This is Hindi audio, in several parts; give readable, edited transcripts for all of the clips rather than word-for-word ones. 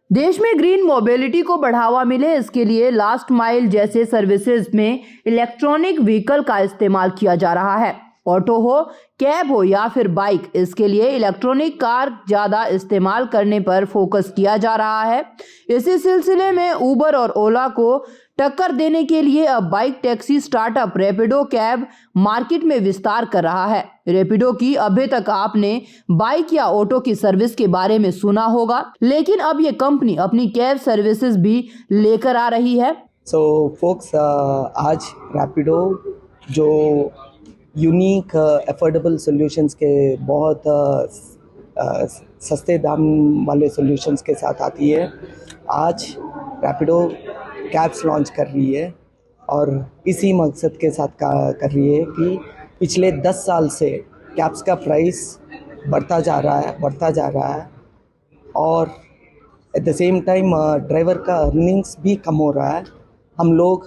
देश में ग्रीन मोबिलिटी को बढ़ावा मिले, इसके लिए लास्ट माइल जैसे सर्विसेज में इलेक्ट्रॉनिक व्हीकल का इस्तेमाल किया जा रहा है। ऑटो हो, कैब हो या फिर बाइक, इसके लिए इलेक्ट्रॉनिक कार ज़्यादा इस्तेमाल करने पर फोकस किया जा रहा है। इसी सिलसिले में उबर और ओला को टक्कर देने के लिए अब bike taxi startup Rapido cab market में विस्तार कर रहा है। रैपिडो की अभी तक आपने बाइक या ऑटो की सर्विस के बारे में सुना होगा, लेकिन अब ये कंपनी अपनी कैब सर्विसेज भी लेकर आ रही है। फोक्स आज रैपिडो जो यूनिक अफोर्डेबल सॉल्यूशंस के बहुत सस्ते दाम वाले सॉल्यूशंस के साथ आती है। आज रैपिडो कैब्स लॉन्च कर रही है और इसी मकसद के साथ कर रही है कि पिछले 10 साल से कैब्स का प्राइस बढ़ता जा रहा है और at the same time driver का अर्निंग्स भी कम हो रहा है। हम लोग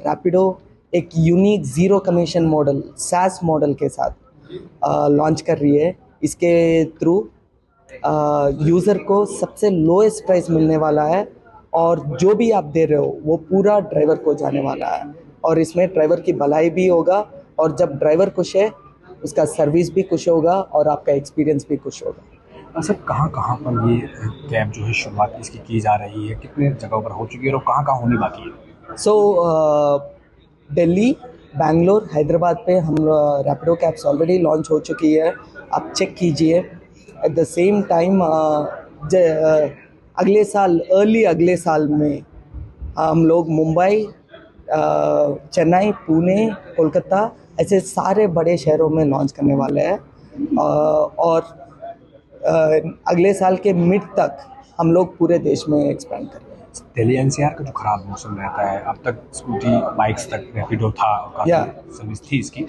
रैपिडो एक unique zero commission model SaaS model के साथ लॉन्च कर रही है। इसके थ्रू यूज़र को सबसे लोएस्ट प्राइस मिलने वाला है और जो भी आप दे रहे हो वो पूरा ड्राइवर को जाने वाला है और इसमें ड्राइवर की भलाई भी होगा और जब ड्राइवर खुश है उसका सर्विस भी खुश होगा और आपका एक्सपीरियंस भी खुश होगा। सर कहाँ पर ये कैब जो है शुरुआत इसकी की जा रही है, कितने जगहों पर हो चुकी है और कहाँ होने बाकी है? दिल्ली, बैंगलोर, हैदराबाद पे हम रैपिडो कैब्स ऑलरेडी लॉन्च हो चुकी है, आप चेक कीजिए। एट द सेम टाइम अगले साल में हम लोग मुंबई, चेन्नई, पुणे, कोलकाता ऐसे सारे बड़े शहरों में लॉन्च करने वाले हैं और अगले साल के मिड तक हम लोग पूरे देश में एक्सपेंड कर रहे हैं। दिल्ली NCR का जो ख़राब मौसम रहता है, अब तक स्कूटी बाइक्स तक रैपिडो था, काफ़ी सर्विस थी इसकी।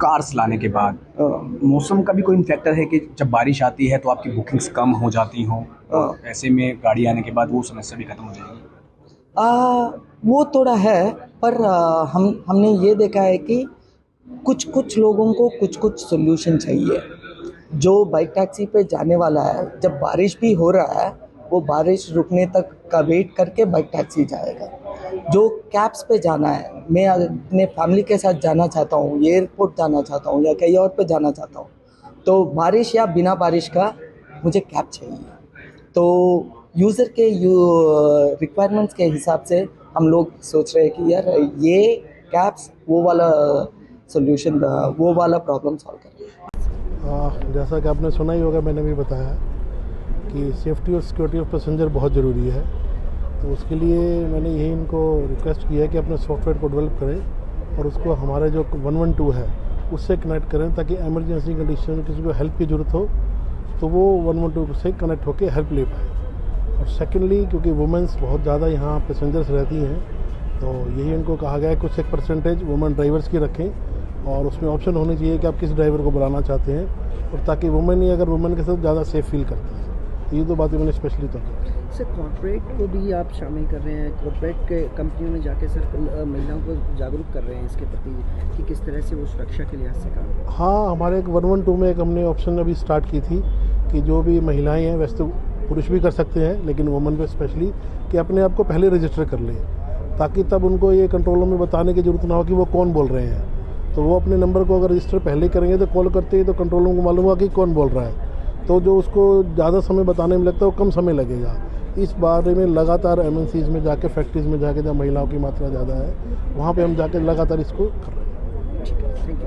कार्स लाने के बाद मौसम का भी कोई फैक्टर है कि जब बारिश आती है तो आपकी बुकिंग्स कम हो जाती हों, ऐसे में गाड़ी आने के बाद वो समस्या भी खत्म हो जाएगी? वो थोड़ा है, पर हमने ये देखा है कि कुछ लोगों को कुछ सोल्यूशन चाहिए। जो बाइक टैक्सी पे जाने वाला है, जब बारिश भी हो रहा है वो बारिश रुकने तक का वेट करके बाइक टैक्सी जाएगा। जो कैब्स पे जाना है, मैं अपने फैमिली के साथ जाना चाहता हूँ, एयरपोर्ट जाना चाहता हूँ या कहीं और पे जाना चाहता हूँ, तो बारिश या बिना बारिश का मुझे कैब चाहिए। तो यूज़र के रिक्वायरमेंट्स के हिसाब से हम लोग सोच रहे हैं कि यार ये कैब्स वो वाला सोल्यूशन, वो वाला प्रॉब्लम सॉल्व कर रहे हैं। जैसा कि आपने सुना ही होगा, मैंने भी बताया कि सेफ्टी और सिक्योरिटी ऑफ पैसेंजर बहुत ज़रूरी है। तो उसके लिए मैंने यही इनको रिक्वेस्ट किया है कि अपने सॉफ्टवेयर को डेवलप करें और उसको हमारे जो 112 है उससे कनेक्ट करें, ताकि एमरजेंसी कंडीशन में किसी को हेल्प की ज़रूरत हो तो वो 112 से कनेक्ट होकर हेल्प ले पाए। और सेकेंडली, क्योंकि वुमेंस बहुत ज़्यादा यहाँ पैसेंजर्स रहती हैं, तो यही इनको कहा गया है कुछ एक परसेंटेज वुमेन ड्राइवर्स की रखें और उसमें ऑप्शन होनी चाहिए कि आप किस ड्राइवर को बुलाना चाहते हैं, और ताकि वुमेन ही अगर वुमेन के साथ ज़्यादा सेफ फील करती है। ये दो बातें मैंने स्पेशली तो सर, कॉर्पोरेट को भी आप शामिल कर रहे हैं, कॉर्पोरेट के कंपनियों में जाके सर महिलाओं को जागरूक कर रहे हैं इसके प्रति कि किस तरह से वो सुरक्षा के लिहाज से काम। हाँ, हमारे एक 112 में एक हमने ऑप्शन अभी स्टार्ट की थी कि जो भी महिलाएं हैं, वैसे तो पुरुष भी कर सकते हैं लेकिन वुमेन पे स्पेशली, कि अपने आप को पहले रजिस्टर कर लें, ताकि तब उनको ये कंट्रोल रूम में बताने की ज़रूरत ना हो कि वो कौन बोल रहे हैं। तो वो अपने नंबर को अगर रजिस्टर पहले करेंगे तो कॉल करते ही तो कंट्रोल रूम को मालूम होगा कि कौन बोल रहा है, तो जो उसको ज़्यादा समय बताने में लगता है वो कम समय लगेगा। इस बारे में लगातार MNCs में जाके, फैक्ट्रीज़ में जाके, जहाँ महिलाओं की मात्रा ज़्यादा है वहाँ पे हम जाके लगातार इसको कर रहे हैं।